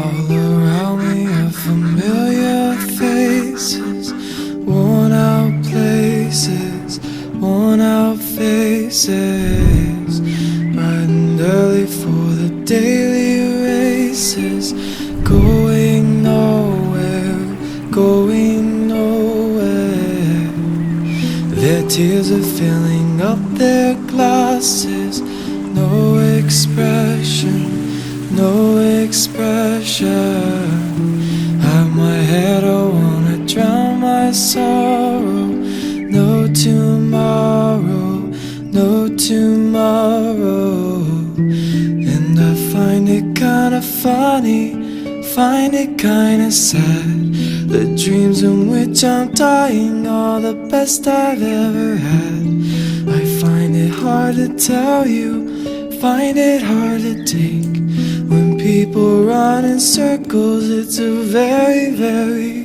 All around me are familiar faces, worn out places, worn out faces, riding early for the daily races, going nowhere, going nowhere. Their tears are filling up their glasses, no expression, no expression. Have my head, I wanna drown my sorrow. No tomorrow, no tomorrow. And I find it kinda funny, find it kinda sad. The dreams in which I'm dying are the best I've ever had. I find it hard to tell you, find it hard to take. When people run in circles, it's a very, very